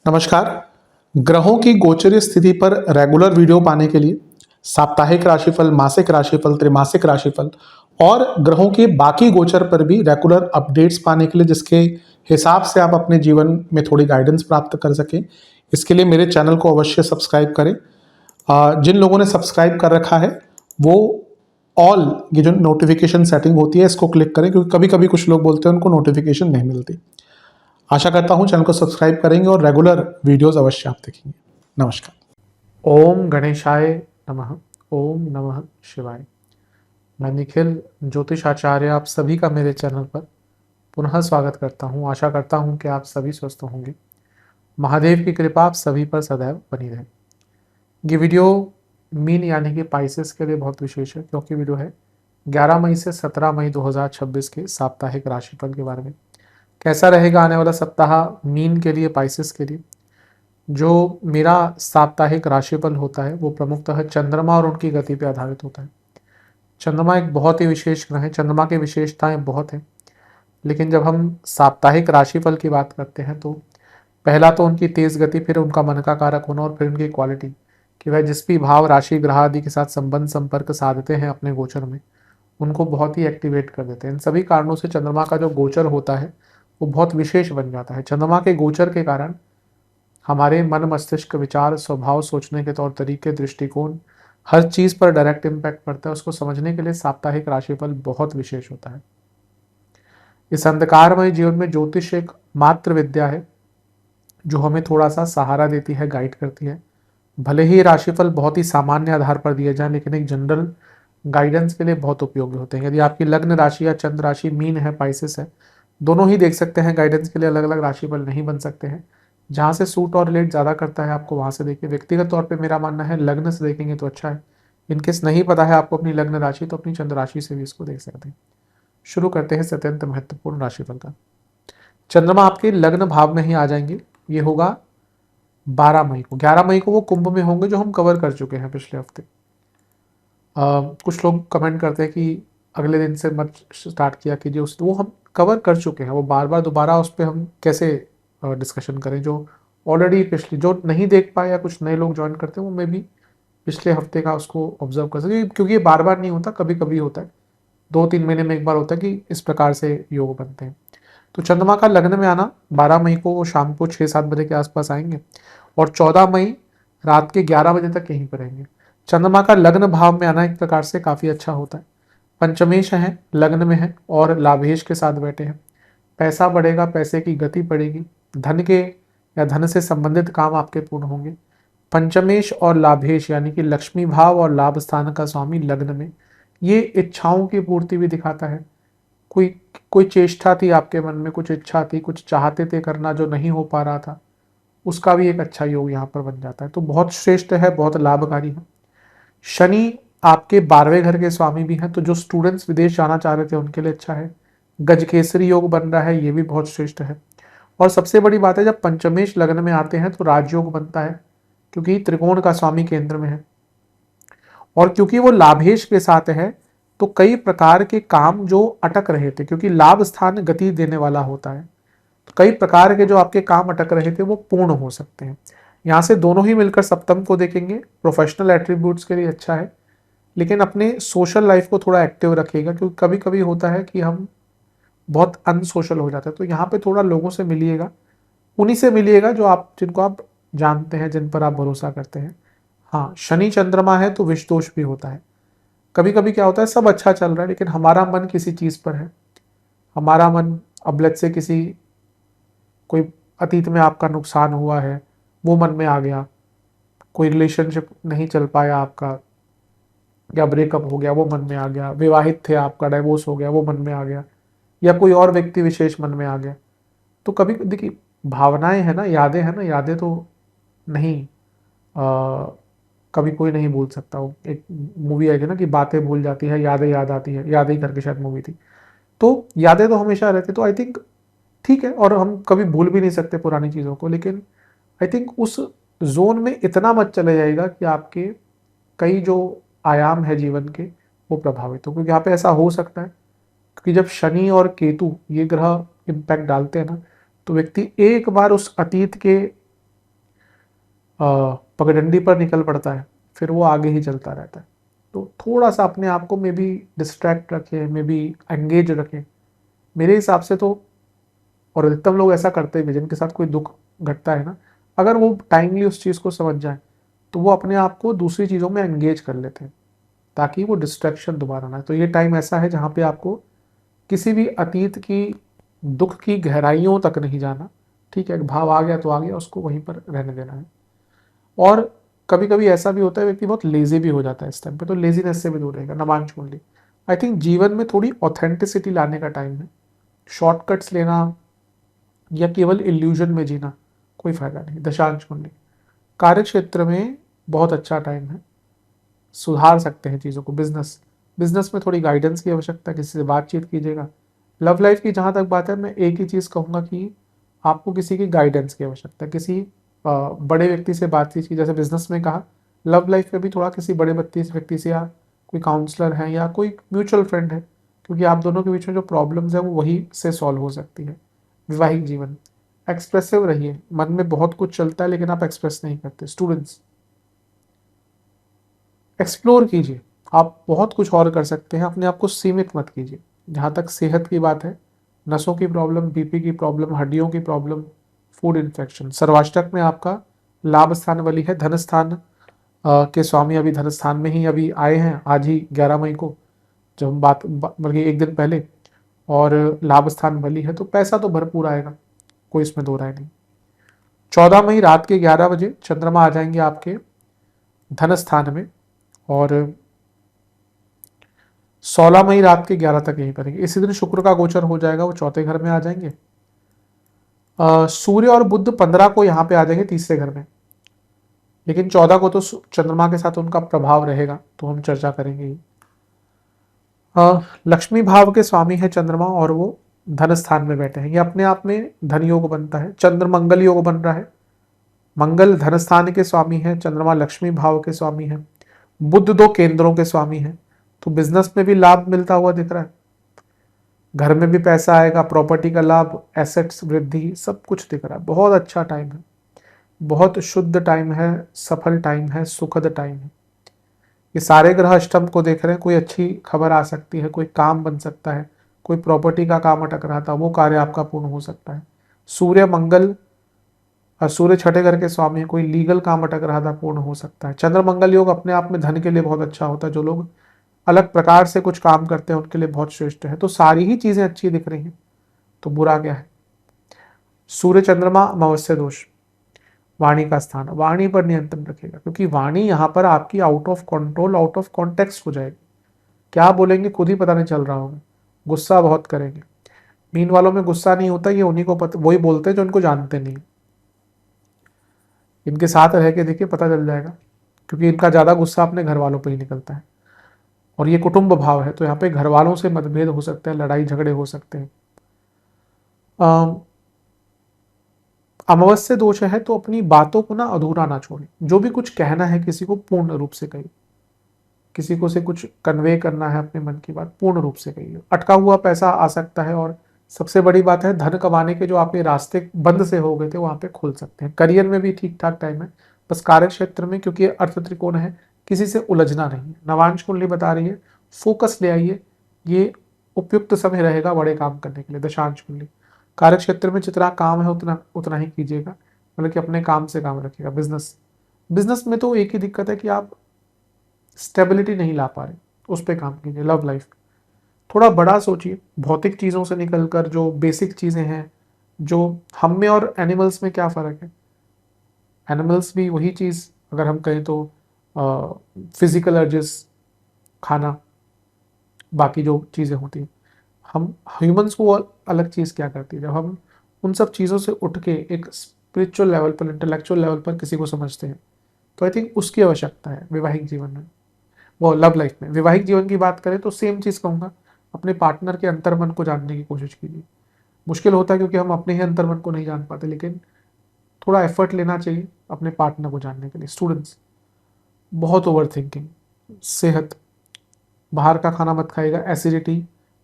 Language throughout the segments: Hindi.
नमस्कार। ग्रहों की गोचरीय स्थिति पर रेगुलर वीडियो पाने के लिए साप्ताहिक राशिफल, मासिक राशिफल, त्रैमासिक राशिफल और ग्रहों के बाकी गोचर पर भी रेगुलर अपडेट्स पाने के लिए, जिसके हिसाब से आप अपने जीवन में थोड़ी गाइडेंस प्राप्त कर सकें, इसके लिए मेरे चैनल को अवश्य सब्सक्राइब करें। जिन लोगों ने सब्सक्राइब कर रखा है वो ऑल ये जो नोटिफिकेशन सेटिंग होती है इसको क्लिक करें, क्योंकि कभी कभी कुछ लोग बोलते हैं उनको नोटिफिकेशन नहीं मिलती। आशा करता हूं चैनल को सब्सक्राइब करेंगे और रेगुलर वीडियोस अवश्य आप देखेंगे। नमस्कार। ओम गणेशाय नमः। ओम नमः शिवाय। मैं निखिल ज्योतिष आचार्य आप सभी का मेरे चैनल पर पुनः स्वागत करता हूं। आशा करता हूं कि आप सभी स्वस्थ होंगे। महादेव की कृपा आप सभी पर सदैव बनी रहे। ये वीडियो मीन यानी कि पाइसेस के लिए बहुत विशेष है, क्योंकि वीडियो है 11 मई से 17 मई 2026 के साप्ताहिक राशिफल के बारे में। कैसा रहेगा आने वाला सप्ताह मीन के लिए, पाइसेस के लिए। जो मेरा साप्ताहिक राशिफल होता है वो प्रमुखतः चंद्रमा और उनकी गति पर आधारित होता है। चंद्रमा एक बहुत ही विशेष ग्रह है। चंद्रमा की विशेषताएं बहुत हैं, लेकिन जब हम साप्ताहिक राशिफल की बात करते हैं तो पहला तो उनकी तेज गति, फिर उनका मन का कारक होना और फिर उनकी क्वालिटी, कि वह जिस भी भाव, राशि, ग्रह आदि के साथ संबंध संपर्क साधते हैं अपने गोचर में, उनको बहुत ही एक्टिवेट कर देते हैं। इन सभी कारणों से चंद्रमा का जो गोचर होता है वो बहुत विशेष बन जाता है। चंद्रमा के गोचर के कारण हमारे मन, मस्तिष्क, विचार, स्वभाव, सोचने के तौर तरीके, दृष्टिकोण, हर चीज पर डायरेक्ट इम्पैक्ट पड़ता है। उसको समझने के लिए साप्ताहिक राशिफल बहुत विशेष होता है। इस अंधकारमय जीवन में ज्योतिष एक मात्र विद्या है जो हमें थोड़ा सा सहारा देती है, गाइड करती है। भले ही राशिफल बहुत ही सामान्य आधार पर दिए जाए, लेकिन एक जनरल गाइडेंस के लिए बहुत उपयोगी होते हैं। यदि आपकी लग्न राशि या चंद्र राशि मीन है, पाइसेस है, दोनों ही देख सकते हैं गाइडेंस के लिए। अलग अलग राशिफल नहीं बन सकते हैं। जहाँ से सूट और रिलेट ज़्यादा करता है आपको वहाँ से देखिए। व्यक्तिगत तौर पे मेरा मानना है लग्न से देखेंगे तो अच्छा है। इनकेस नहीं पता है आपको अपनी लग्न राशि, तो अपनी चंद्र राशि से भी इसको देख सकते हैं। शुरू करते हैं अत्यंत महत्वपूर्ण राशिफल का। चंद्रमा आपके लग्न भाव में ही आ जाएंगे। ये होगा 12 मई को। 11 मई को वो कुंभ में होंगे, जो हम कवर कर चुके हैं पिछले हफ्ते। कुछ लोग कमेंट करते हैं कि अगले दिन से मत स्टार्ट किया कीजिए, उस वो हम कवर कर चुके हैं। वो बार बार दोबारा उस पर हम कैसे डिस्कशन करें। जो ऑलरेडी पिछली, जो नहीं देख पाए या कुछ नए लोग ज्वाइन करते हैं, वो मैं भी पिछले हफ्ते का उसको ऑब्जर्व कर सके, क्योंकि ये बार बार नहीं होता, कभी कभी होता है। 2-3 महीने में एक बार होता है कि इस प्रकार से योग बनते हैं। तो चंद्रमा का लग्न में आना 12 मई को, वो शाम को 6-7 बजे के आसपास आएंगे और 14 मई रात के 11 बजे तक यहीं पर रहेंगे। चंद्रमा का लग्न भाव में आना एक प्रकार से काफ़ी अच्छा होता है। पंचमेश है, लग्न में है और लाभेश के साथ बैठे हैं। पैसा बढ़ेगा, पैसे की गति बढ़ेगी, धन के या धन से संबंधित काम आपके पूर्ण होंगे। पंचमेश और लाभेश यानी कि लक्ष्मी भाव और लाभ स्थान का स्वामी लग्न में, ये इच्छाओं की पूर्ति भी दिखाता है। कोई कोई चेष्टा थी आपके मन में, कुछ इच्छा थी, कुछ चाहते थे करना जो नहीं हो पा रहा था, उसका भी एक अच्छा योग यहाँ पर बन जाता है। तो बहुत श्रेष्ठ है, बहुत लाभकारी है। शनि आपके 12वें घर के स्वामी भी हैं, तो जो स्टूडेंट्स विदेश जाना चाह रहे थे उनके लिए अच्छा है। गजकेसरी योग बन रहा है, ये भी बहुत श्रेष्ठ है। और सबसे बड़ी बात है, जब पंचमेश लग्न में आते हैं तो राजयोग बनता है, क्योंकि त्रिकोण का स्वामी केंद्र में है और क्योंकि वो लाभेश के साथ है, तो कई प्रकार के काम जो अटक रहे थे, क्योंकि लाभ स्थान गति देने वाला होता है, तो कई प्रकार के जो आपके काम अटक रहे थे वो पूर्ण हो सकते हैं। यहाँ से दोनों ही मिलकर सप्तम को देखेंगे, प्रोफेशनल एट्रीब्यूट्स के लिए अच्छा है, लेकिन अपने सोशल लाइफ को थोड़ा एक्टिव रखिएगा, क्योंकि कभी कभी होता है कि हम बहुत अनसोशल हो जाते हैं। तो यहाँ पे थोड़ा लोगों से मिलिएगा, उन्हीं से मिलिएगा जो आप, जिनको आप जानते हैं, जिन पर आप भरोसा करते हैं। हाँ, शनि चंद्रमा है तो विष दोष भी होता है। कभी कभी क्या होता है, सब अच्छा चल रहा है लेकिन हमारा मन किसी चीज़ पर है। हमारा मन, अब लेट्स से किसी, कोई अतीत में आपका नुकसान हुआ है वो मन में आ गया, कोई रिलेशनशिप नहीं चल पाया आपका, या ब्रेकअप हो गया वो मन में आ गया, विवाहित थे आपका डाइवोर्स हो गया वो मन में आ गया, या कोई और व्यक्ति विशेष मन में आ गया। तो कभी देखिए, भावनाएं है ना, यादें है ना, यादें तो नहीं, कभी कोई नहीं भूल सकता। वो एक मूवी आई थी ना कि बातें भूल जाती है, यादें याद आती है, यादें ही करके शायद मूवी थी। तो यादें तो हमेशा रहती, तो आई थिंक ठीक है, और हम कभी भूल भी नहीं सकते पुरानी चीज़ों को, लेकिन आई थिंक उस जोन में इतना मत चले जाएगा कि आपके कई जो आयाम है जीवन के वो प्रभावित हो। क्योंकि यहाँ पे ऐसा हो सकता है, क्योंकि जब शनि और केतु ये ग्रह इम्पैक्ट डालते हैं ना, तो व्यक्ति एक बार उस अतीत के पगडंडी पर निकल पड़ता है, फिर वो आगे ही चलता रहता है। तो थोड़ा सा अपने आप को मे बी डिस्ट्रैक्ट रखें, मे बी एंगेज रखें मेरे हिसाब से तो। और अधिकतम लोग ऐसा करते भी, जिनके साथ कोई दुख घटता है ना, अगर वो टाइमली उस चीज़ को समझ जाए तो वो अपने आप को दूसरी चीज़ों में एंगेज कर लेते हैं, ताकि वो डिस्ट्रैक्शन दोबारा ना आए। तो ये टाइम ऐसा है जहाँ पे आपको किसी भी अतीत की दुख की गहराइयों तक नहीं जाना। ठीक है, भाव आ गया तो आ गया, उसको वहीं पर रहने देना है। और कभी कभी ऐसा भी होता है व्यक्ति बहुत लेजी भी हो जाता है इस टाइम पे, तो लेजीनेस से भी दूर रहेगा। नवांश कुंडली आई थिंक जीवन में थोड़ी ऑथेंटिसिटी लाने का टाइम है। शॉर्टकट्स लेना या केवल इल्यूजन में जीना कोई फायदा नहीं। दशांश कुंडली कार्य क्षेत्र में बहुत अच्छा टाइम है, सुधार सकते हैं चीज़ों को। बिजनेस बिजनेस में थोड़ी गाइडेंस की आवश्यकता है, किसी से बातचीत कीजिएगा। लव लाइफ की जहाँ तक बात है, मैं एक ही चीज़ कहूँगा कि आपको किसी की गाइडेंस की आवश्यकता है, किसी बड़े व्यक्ति से बातचीत की। जैसे बिजनेस में कहा, लव लाइफ में भी थोड़ा किसी बड़े व्यक्ति से, या कोई काउंसलर है या कोई म्यूचुअल फ्रेंड है, क्योंकि आप दोनों के बीच में जो प्रॉब्लम्स है वो वही से सॉल्व हो सकती है। वैवाहिक जीवन एक्सप्रेसिव रहिए, मन में बहुत कुछ चलता है लेकिन आप एक्सप्रेस नहीं करते। स्टूडेंट्स एक्सप्लोर कीजिए, आप बहुत कुछ और कर सकते हैं, अपने आप को सीमित मत कीजिए। जहाँ तक सेहत की बात है, नसों की प्रॉब्लम, बीपी की प्रॉब्लम, हड्डियों की प्रॉब्लम, फूड इन्फेक्शन। सर्वाष्टक में आपका लाभ स्थान वाली है, धन स्थान के स्वामी अभी धन स्थान में ही अभी आए हैं, आज ही 11 मई को, जब हम बल्कि एक दिन पहले। और लाभ स्थान बली है, तो पैसा तो भरपूर आएगा, कोई इसमें दो राय नहीं। 14 मई रात के 11 बजे चंद्रमा आ जाएंगे आपके धन स्थान में, और 16 मई रात के 11 तक यहीं करेंगे। इसी दिन शुक्र का गोचर हो जाएगा, वो चौथे घर में आ जाएंगे। सूर्य और बुध 15 को यहाँ पे आ जाएंगे तीसरे घर में, लेकिन 14 को तो चंद्रमा के साथ उनका प्रभाव रहेगा, तो हम चर्चा करेंगे। लक्ष्मी भाव के स्वामी है चंद्रमा, और वो धन स्थान में बैठे हैं। ये अपने आप में धन योग बनता है। चंद्र मंगल योग बन रहा है। मंगल धन स्थान के स्वामी है, चंद्रमा लक्ष्मी भाव के स्वामी है, बुध दो केंद्रों के स्वामी है। तो बिजनेस में भी लाभ मिलता हुआ दिख रहा है, घर में भी पैसा आएगा, प्रॉपर्टी का लाभ, एसेट्स वृद्धि, सब कुछ दिख रहा है। बहुत अच्छा टाइम है, बहुत शुद्ध टाइम है, सफल टाइम है, सुखद टाइम है। ये सारे ग्रह अष्टम को देख रहे हैं, कोई अच्छी खबर आ सकती है, कोई काम बन सकता है, कोई प्रॉपर्टी का काम अटक रहा था वो कार्य आपका पूर्ण हो सकता है। सूर्य मंगल और सूर्य छठे घर के स्वामी है, कोई लीगल काम अटक रहा था पूर्ण हो सकता है। चंद्र मंगल योग अपने आप में धन के लिए बहुत अच्छा होता है, जो लोग अलग प्रकार से कुछ काम करते हैं उनके लिए बहुत श्रेष्ठ है। तो सारी ही चीजें अच्छी दिख रही हैं, तो बुरा क्या है। सूर्य चंद्रमा अमावस्या दोष, वाणी का स्थान, वाणी पर नियंत्रण रखेगा, क्योंकि वाणी यहाँ पर आपकी out of control, out of context हो जाएगी। क्या बोलेंगे खुद ही पता नहीं चल रहा होगा, गुस्सा बहुत करेंगे। मीन वालों में गुस्सा नहीं होता, ये उन्हीं को पता, वही बोलते हैं जो इनको जानते नहीं। इनके साथ रह के देखिए, पता चल जाएगा, क्योंकि इनका ज़्यादा गुस्सा अपने घर वालों पर ही निकलता है। और ये कुटुंब भाव है, तो यहाँ पे घर वालों से मतभेद हो सकते हैं, लड़ाई झगड़े हो सकते हैं। अमावस्या दोष है, तो अपनी बातों को ना अधूरा ना छोड़ें। जो भी कुछ कहना है किसी को पूर्ण रूप से कहिए, किसी को से कुछ कन्वे करना है अपने मन की बात, पूर्ण रूप से कहिए। अटका हुआ पैसा आ सकता है, और सबसे बड़ी बात है, धन कमाने के जो आपके रास्ते बंद से हो गए थे वहां पे खुल सकते हैं। करियर में भी ठीक ठाक टाइम है, बस कार्य क्षेत्र में, क्योंकि अर्थ त्रिकोण है, किसी से उलझना नहीं है। नवांश कुंडली बता रही है फोकस ले आइए, ये उपयुक्त समय रहेगा बड़े काम करने के लिए। दशांश कुंडली कार्य क्षेत्र में जितना काम है उतना उतना ही कीजिएगा, मतलब कि अपने काम से काम रखिएगा। बिजनेस में तो एक ही दिक्कत है कि आप स्टेबिलिटी नहीं ला पा रहे, उस पर काम कीजिए। लव लाइफ थोड़ा बड़ा सोचिए, भौतिक चीज़ों से निकलकर जो बेसिक चीज़ें हैं, जो हम में और एनिमल्स में क्या फ़र्क है। एनिमल्स भी वही चीज़, अगर हम कहें तो फिजिकल अर्जेस, खाना, बाकी जो चीज़ें होती हैं। हम ह्यूमंस को अलग चीज़ क्या करती है, जब हम उन सब चीज़ों से उठ के एक स्पिरिचुअल लेवल पर, इंटेलेक्चुअल लेवल पर किसी को समझते हैं, तो आई थिंक उसकी आवश्यकता है वैवाहिक जीवन में, वो लव लाइफ में। वैवाहिक जीवन की बात करें तो सेम चीज़ कहूँगा, अपने पार्टनर के अंतर्मन को जानने की कोशिश कीजिए। मुश्किल होता है क्योंकि हम अपने ही अंतर्मन को नहीं जान पाते, लेकिन थोड़ा एफर्ट लेना चाहिए अपने पार्टनर को जानने के लिए। स्टूडेंट्स बहुत ओवर थिंकिंग, सेहत, बाहर का खाना मत खाइएगा, एसिडिटी,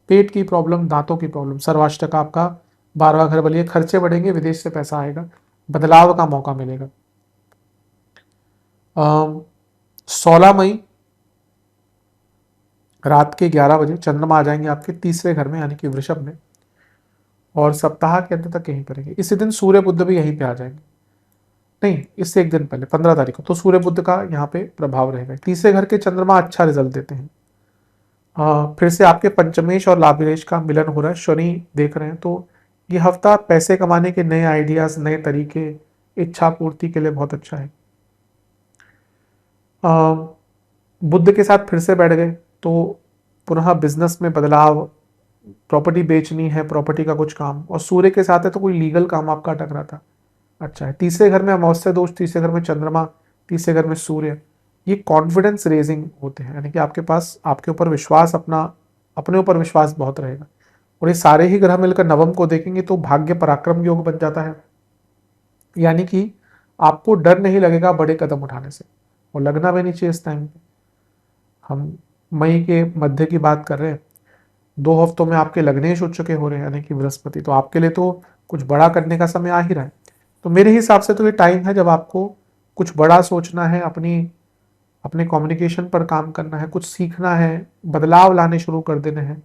पेट की प्रॉब्लम, दांतों की प्रॉब्लम। सर्वाष्टक आपका 12वां घर बलिए, खर्चे बढ़ेंगे, विदेश से पैसा आएगा, बदलाव का मौका मिलेगा। 16 मई रात के 11 बजे चंद्रमा आ जाएंगे आपके तीसरे घर में यानी कि वृषभ में, और सप्ताह के अंत तक यहीं पर रहेंगे। इसी दिन सूर्य बुध भी यहीं पे आ जाएंगे, नहीं इससे एक दिन पहले 15 तारीख को, तो सूर्य बुध का यहाँ पे प्रभाव रहेगा। तीसरे घर के चंद्रमा अच्छा रिजल्ट देते हैं। फिर से आपके पंचमेश और लाभेश का मिलन हो रहा है, शनि देख रहे हैं, तो ये हफ्ता पैसे कमाने के नए आइडियाज, नए तरीके, इच्छा पूर्ति के लिए बहुत अच्छा है। बुध के साथ फिर से बैठ गए तो पुनः बिजनेस में बदलाव, प्रॉपर्टी बेचनी है, प्रॉपर्टी का कुछ काम, और सूर्य के साथ है तो कोई लीगल काम आपका अटक रहा था, अच्छा है। तीसरे घर में अमावस्या दोष, तीसरे घर में चंद्रमा, तीसरे घर में सूर्य, ये कॉन्फिडेंस रेजिंग होते हैं, यानी कि आपके पास आपके ऊपर विश्वास, अपने ऊपर विश्वास बहुत रहेगा। और ये सारे ही ग्रह मिलकर नवम को देखेंगे तो भाग्य पराक्रम योग बन जाता है, यानी कि आपको डर नहीं लगेगा बड़े कदम उठाने से, और लगना भी नहीं चाहिए इस टाइम पे। हम मई के मध्य की बात कर रहे हैं, 2 हफ्तों में आपके लगने ही शुरू चुके हो रहे हैं, यानी कि बृहस्पति, तो आपके लिए तो कुछ बड़ा करने का समय आ ही रहा है। तो मेरे हिसाब से तो ये टाइम है जब आपको कुछ बड़ा सोचना है, अपने कम्युनिकेशन पर काम करना है, कुछ सीखना है, बदलाव लाने शुरू कर देने हैं।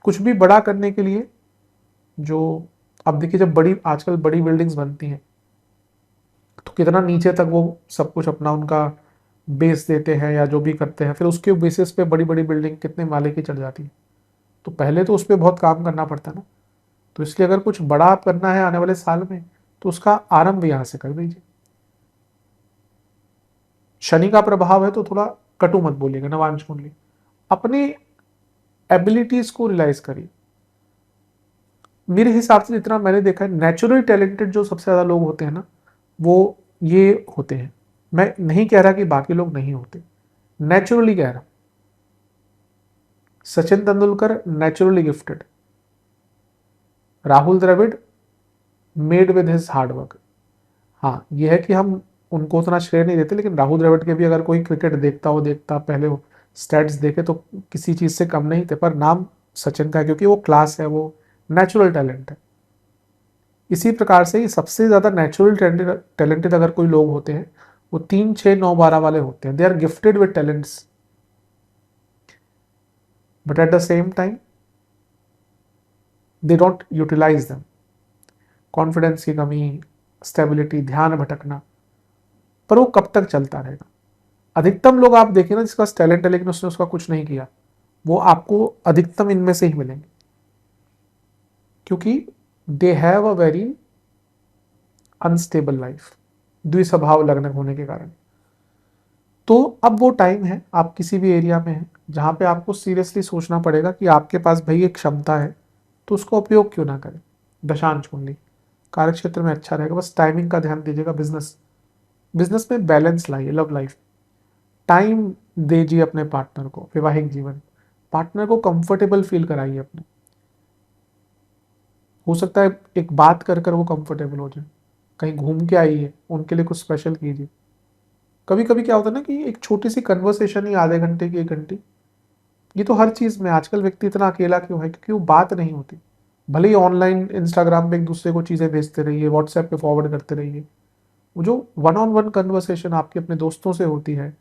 कुछ भी बड़ा करने के लिए, जो अब देखिए जब आजकल बड़ी बिल्डिंग्स बनती हैं तो कितना नीचे तक वो सब कुछ अपना उनका बेस देते हैं या जो भी करते हैं, फिर उसके बेसिस पे बड़ी बड़ी बिल्डिंग कितने माले की चढ़ जाती है। तो पहले तो उस पर बहुत काम करना पड़ता है ना, तो इसलिए अगर कुछ बड़ा करना है आने वाले साल में तो उसका आरंभ यहाँ से कर दीजिए। शनि का प्रभाव है तो थोड़ा कटु मत बोलिएगा, नवांश कुंडली, अपने एबिलिटीज को रियलाइज करिए। मेरे हिसाब से जितना मैंने देखा है, नेचुरल टैलेंटेड जो सबसे ज्यादा लोग होते हैं ना, वो ये होते हैं। मैं नहीं कह रहा कि बाकी लोग नहीं होते, नेचुरली कह रहा हूं। Sachin Tendulkar naturally gifted, Rahul Dravid made with his hard work. हाँ यह है कि हम उनको उतना श्रेय नहीं देते, लेकिन राहुल द्रविड़ के भी अगर कोई क्रिकेट देखता पहले वो स्टैट्स देखे तो किसी चीज से कम नहीं थे, पर नाम सचिन का है क्योंकि वो क्लास है, वो नेचुरल टैलेंट है। इसी प्रकार से सबसे ज्यादा नेचुरल टैलेंटेड अगर कोई लोग होते हैं वो 3, 6, 9, 12 वाले होते हैं। They are gifted with talents, but at the same time they don't utilize them. Confidence की कमी, स्टेबिलिटी, ध्यान भटकना, पर वो कब तक चलता रहेगा। अधिकतम लोग आप देखिए ना जिसका टैलेंट है लेकिन उसने उसका कुछ नहीं किया, वो आपको अधिकतम इनमें से ही मिलेंगे, क्योंकि they have a very unstable life, द्विस्वभाव लग्न होने के कारण। तो अब वो टाइम है, आप किसी भी एरिया में हैं जहां पे आपको सीरियसली सोचना पड़ेगा कि आपके पास भाई एक क्षमता है तो उसका उपयोग क्यों ना करें। दशांश कुंडली कार्य क्षेत्र में अच्छा रहेगा, बस टाइमिंग का ध्यान दीजिएगा। बिजनेस में बैलेंस लाइए, लव लाइफ, टाइम दीजिए अपने पार्टनर को, वैवाहिक जीवन, पार्टनर को कंफर्टेबल फील कराइए अपने। हो सकता है एक बात कर कर वो कंफर्टेबल हो जाए, कहीं घूम के आइए, उनके लिए कुछ स्पेशल कीजिए। कभी कभी क्या होता है ना कि एक छोटी सी कन्वर्सेशन ही आधे घंटे की, 1 घंटे, ये तो हर चीज में आजकल व्यक्ति इतना अकेला क्यों है, क्योंकि वो बात नहीं होती। भले ही ऑनलाइन इंस्टाग्राम पे एक दूसरे को चीजें भेजते रहिए, व्हाट्सएप पे फॉरवर्ड करते रहिए, वो जो वन ऑन वन कन्वर्सेशन आपकी अपने दोस्तों से होती है,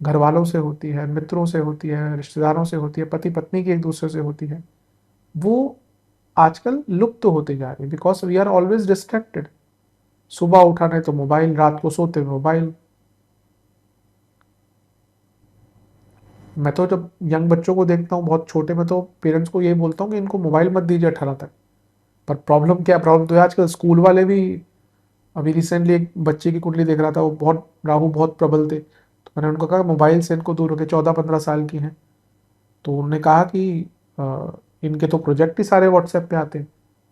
घर वालों से होती है, मित्रों से होती है, रिश्तेदारों से होती है, पति पत्नी की एक दूसरे से होती है, वो आजकल लुप्त होते जा रही है, because we are always distracted. सुबह उठाने तो मोबाइल, रात को सोते हुए मोबाइल। मैं तो जब यंग बच्चों को देखता हूँ बहुत छोटे, में तो पेरेंट्स को यही बोलता हूँ कि इनको मोबाइल मत दीजिए 18 तक। पर प्रॉब्लम क्या, प्रॉब्लम तो है आजकल स्कूल वाले भी। अभी रिसेंटली एक बच्चे की कुंडली देख रहा था, वो बहुत राहु बहुत प्रबल थे, तो मैंने उनको कहा मोबाइल से इनको दूर रखे, 14-15 साल की हैं। तो उन्होंने कहा कि इनके तो प्रोजेक्ट ही सारे व्हाट्सएप पे आते हैं,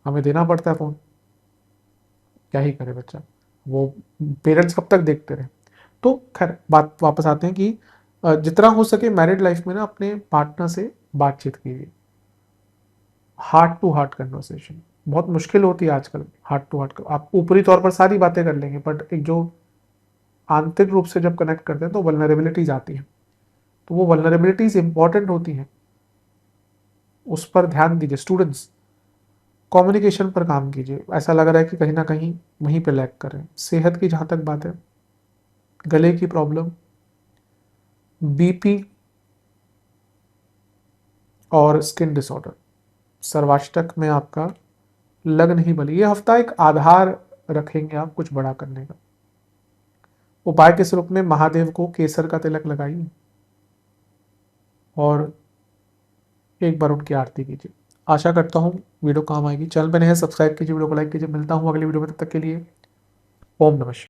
हमें देना पड़ता है फ़ोन, क्या ही करे बच्चा, वो पेरेंट्स कब तक देखते रहे। तो खैर बात वापस आते हैं कि जितना हो सके मैरिड लाइफ में ना अपने पार्टनर से बातचीत कीजिए, हार्ट टू हार्ट कन्वर्सेशन। बहुत मुश्किल होती है आजकल हार्ट टू हार्ट, आप ऊपरी तौर पर सारी बातें कर लेंगे, बट एक जो आंतरिक रूप से जब कनेक्ट करते हैं तो वल्नरेबिलिटीज आती हैं, तो वो वल्नरेबिलिटीज इंपॉर्टेंट होती हैं, उस पर ध्यान दीजिए। स्टूडेंट्स, कम्युनिकेशन पर काम कीजिए, ऐसा लग रहा है कि कहीं ना कहीं वहीं पे लैग कर रहे हैं। सेहत की जहाँ तक बात है, गले की प्रॉब्लम, बीपी और स्किन डिसऑर्डर, सर्वाष्टक में आपका लग नहीं बली, ये हफ्ता एक आधार रखेंगे आप कुछ बड़ा करने का। उपाय के रूप में महादेव को केसर का तिलक लगाइए और एक बार उनकी आरती कीजिए। आशा करता हूँ वीडियो काम आएगी। चैनल पे नए हैं सब्सक्राइब कीजिए, वीडियो को लाइक कीजिए। मिलता हूँ अगली वीडियो में, तब तक के लिए ओम नमः शिवाय।